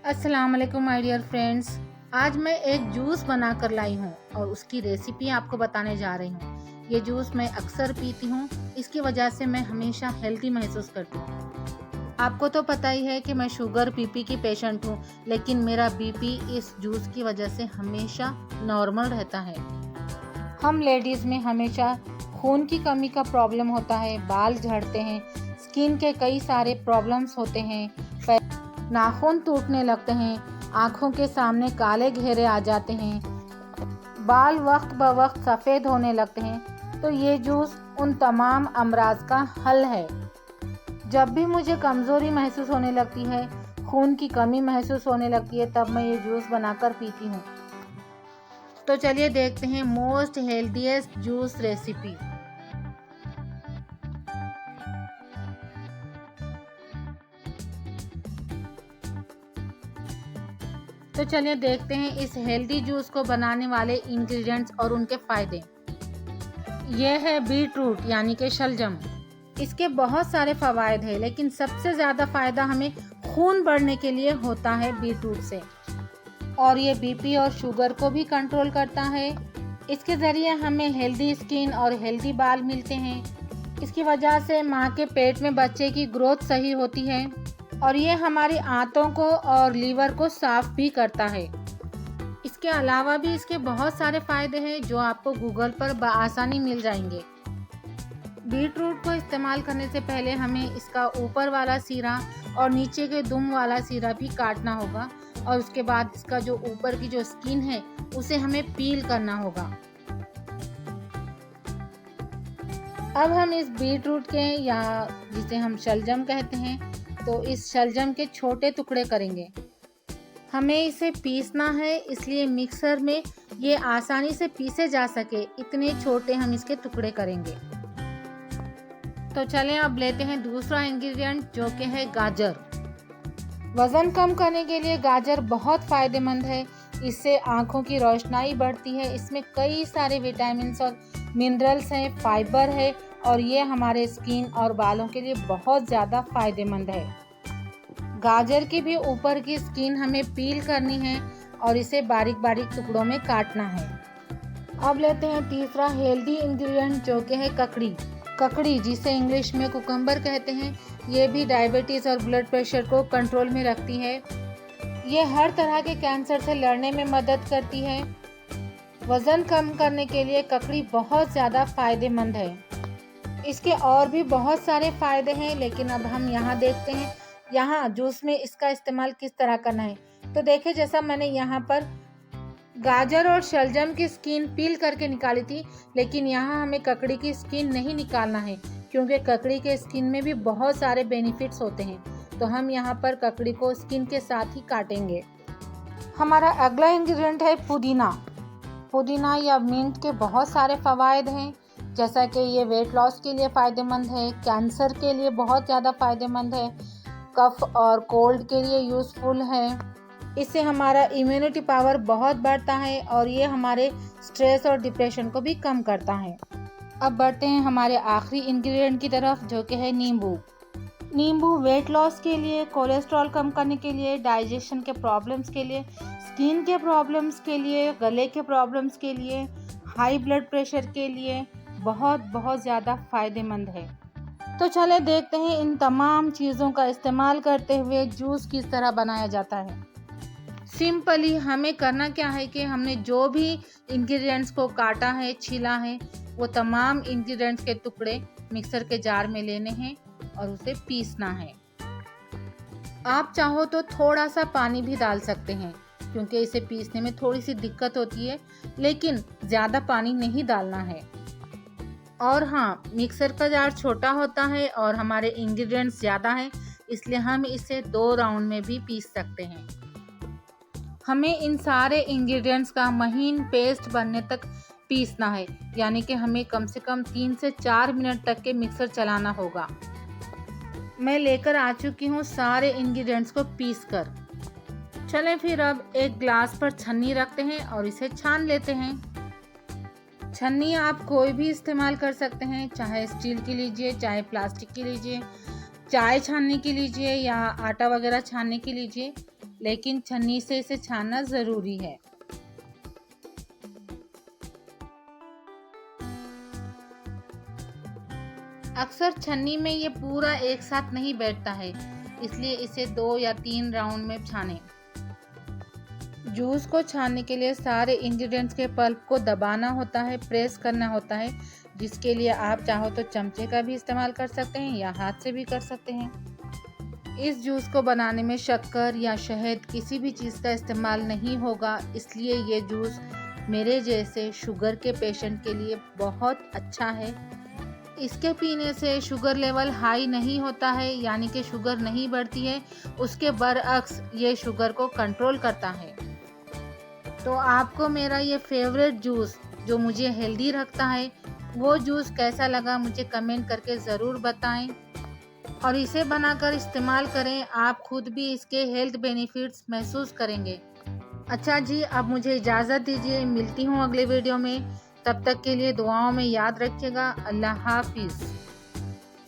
अस्सलाम वालेकुम my dear friends. आज मैं एक जूस बना कर लाई हूँ और उसकी रेसिपी आपको बताने जा रही हूँ। ये जूस मैं अक्सर पीती हूँ, इसकी वजह से मैं हमेशा हेल्दी महसूस करती हूँ। आपको तो पता ही है कि मैं शुगर बीपी की पेशेंट हूँ, लेकिन मेरा बीपी इस जूस की वजह से हमेशा नॉर्मल रहता है। हम लेडीज़ में हमेशा खून की कमी का प्रॉब्लम होता है, बाल झड़ते हैं, स्किन के कई सारे प्रॉब्लम्स होते हैं, नाखून टूटने लगते हैं, आँखों के सामने काले घेरे आ जाते हैं, बाल वक्त ब वक्त सफ़ेद होने लगते हैं। तो ये जूस उन तमाम अमराज का हल है। जब भी मुझे कमज़ोरी महसूस होने लगती है, खून की कमी महसूस होने लगती है, तब मैं ये जूस बनाकर पीती हूँ। तो चलिए देखते हैं मोस्ट हेल्दीएस्ट जूस रेसिपी। तो चलिए देखते हैं इस हेल्दी जूस को बनाने वाले इंग्रेडिएंट्स और उनके फ़ायदे। यह है बीट रूट यानी कि शलजम। इसके बहुत सारे फ़वाद हैं, लेकिन सबसे ज़्यादा फ़ायदा हमें खून बढ़ने के लिए होता है बीट रूट से। और ये बीपी और शुगर को भी कंट्रोल करता है। इसके ज़रिए हमें हेल्दी स्किन और हेल्दी बाल मिलते हैं। इसकी वजह से माँ के पेट में बच्चे की ग्रोथ सही होती है और ये हमारी आंतों को और लीवर को साफ भी करता है। इसके अलावा भी इसके बहुत सारे फ़ायदे हैं जो आपको गूगल पर बआसानी मिल जाएंगे। बीट रूट को इस्तेमाल करने से पहले हमें इसका ऊपर वाला सिरा और नीचे के दुम वाला सिरा भी काटना होगा और उसके बाद इसका जो ऊपर की जो स्किन है उसे हमें पील करना होगा। अब हम इस बीट रूट के या जिसे हम शलजम कहते हैं, तो इस शलजम के छोटे टुकड़े करेंगे। हमें इसे पीसना है, इसलिए मिक्सर में ये आसानी से पीसे जा सके इतने छोटे हम इसके टुकड़े करेंगे। तो चलें अब लेते हैं दूसरा इंग्रेडिएंट जो कि है गाजर। वज़न कम करने के लिए गाजर बहुत फ़ायदेमंद है। इससे आँखों की रोशनाई बढ़ती है। इसमें कई सारे विटामिन्स और मिनरल्स हैं, फाइबर है और ये हमारे स्किन और बालों के लिए बहुत ज़्यादा फ़ायदेमंद है। गाजर की भी ऊपर की स्किन हमें पील करनी है और इसे बारीक बारीक टुकड़ों में काटना है। अब लेते हैं तीसरा हेल्दी इंग्रेडिएंट जो कि है ककड़ी। ककड़ी जिसे इंग्लिश में कुकम्बर कहते हैं, ये भी डायबिटीज़ और ब्लड प्रेशर को कंट्रोल में रखती है। ये हर तरह के कैंसर से लड़ने में मदद करती है। वज़न कम करने के लिए ककड़ी बहुत ज़्यादा फ़ायदेमंद है। इसके और भी बहुत सारे फ़ायदे हैं, लेकिन अब हम यहाँ देखते हैं यहाँ जूस में इसका इस्तेमाल किस तरह करना है। तो देखिए, जैसा मैंने यहाँ पर गाजर और शलजम की स्किन पील करके निकाली थी, लेकिन यहाँ हमें ककड़ी की स्किन नहीं निकालना है, क्योंकि ककड़ी के स्किन में भी बहुत सारे बेनिफिट्स होते हैं। तो हम यहाँ पर ककड़ी को स्किन के साथ ही काटेंगे। हमारा अगला इंग्रेडिएंट है पुदीना। पुदीना या मिंट के बहुत सारे फ़वाद हैं, जैसा कि ये वेट लॉस के लिए फ़ायदेमंद है, कैंसर के लिए बहुत ज़्यादा फ़ायदेमंद है, कफ और कोल्ड के लिए यूज़फुल है। इससे हमारा इम्यूनिटी पावर बहुत बढ़ता है और ये हमारे स्ट्रेस और डिप्रेशन को भी कम करता है। अब बढ़ते हैं हमारे आखिरी इंग्रेडिएंट की तरफ जो कि है नींबू। नींबू वेट लॉस के लिए, कोलेस्ट्रॉल कम करने के लिए, डाइजेशन के प्रॉब्लम्स के लिए, स्किन के प्रॉब्लम्स के लिए, गले के प्रॉब्लम्स के लिए, हाई ब्लड प्रेशर के लिए बहुत ज़्यादा फ़ायदेमंद है। तो चले देखते हैं इन तमाम चीज़ों का इस्तेमाल करते हुए जूस किस तरह बनाया जाता है। सिंपली हमें करना क्या है कि हमने जो भी इंग्रेडिएंट्स को काटा है, छीला है, वो तमाम इंग्रेडिएंट्स के टुकड़े मिक्सर के जार में लेने हैं और उसे पीसना है। आप चाहो तो थोड़ा सा पानी भी डाल सकते हैं, क्योंकि इसे पीसने में थोड़ी सी दिक्कत होती है, लेकिन ज़्यादा पानी नहीं डालना है। और हाँ, मिक्सर का जार छोटा होता है और हमारे इंग्रेडिएंट्स ज़्यादा हैं, इसलिए हम इसे 2 राउंड में भी पीस सकते हैं। हमें इन सारे इंग्रेडिएंट्स का महीन पेस्ट बनने तक पीसना है, यानी कि हमें कम से कम 3 से 4 मिनट तक के मिक्सर चलाना होगा। मैं लेकर आ चुकी हूँ सारे इंग्रेडिएंट्स को पीसकर। चलें फिर अब एक ग्लास पर छन्नी रखते हैं और इसे छान लेते हैं। छन्नी आप कोई भी इस्तेमाल कर सकते हैं, चाहे स्टील की लीजिए, चाहे प्लास्टिक की लीजिए, चाय छानने की लीजिए या आटा वगैरह छानने की लीजिए। लेकिन छन्नी से इसे छानना ज़रूरी है। अक्सर छन्नी में ये पूरा एक साथ नहीं बैठता है, इसलिए इसे 2 या 3 राउंड में छानें। जूस को छानने के लिए सारे इंग्रेडिएंट्स के पल्प को दबाना होता है, प्रेस करना होता है, जिसके लिए आप चाहो तो चमचे का भी इस्तेमाल कर सकते हैं या हाथ से भी कर सकते हैं। इस जूस को बनाने में शक्कर या शहद किसी भी चीज़ का इस्तेमाल नहीं होगा, इसलिए ये जूस मेरे जैसे शुगर के पेशेंट के लिए बहुत अच्छा है। इसके पीने से शुगर लेवल हाई नहीं होता है, यानी कि शुगर नहीं बढ़ती है, उसके बरअक्स ये शुगर को कंट्रोल करता है। तो आपको मेरा ये फेवरेट जूस जो मुझे हेल्दी रखता है वो जूस कैसा लगा मुझे कमेंट करके ज़रूर बताएं और इसे बनाकर इस्तेमाल करें, आप खुद भी इसके हेल्थ बेनिफिट्स महसूस करेंगे। अच्छा जी, अब मुझे इजाज़त दीजिए, मिलती हूँ अगले वीडियो में। तब तक के लिए दुआओं में याद रखिएगा। अल्लाह हाफिज़।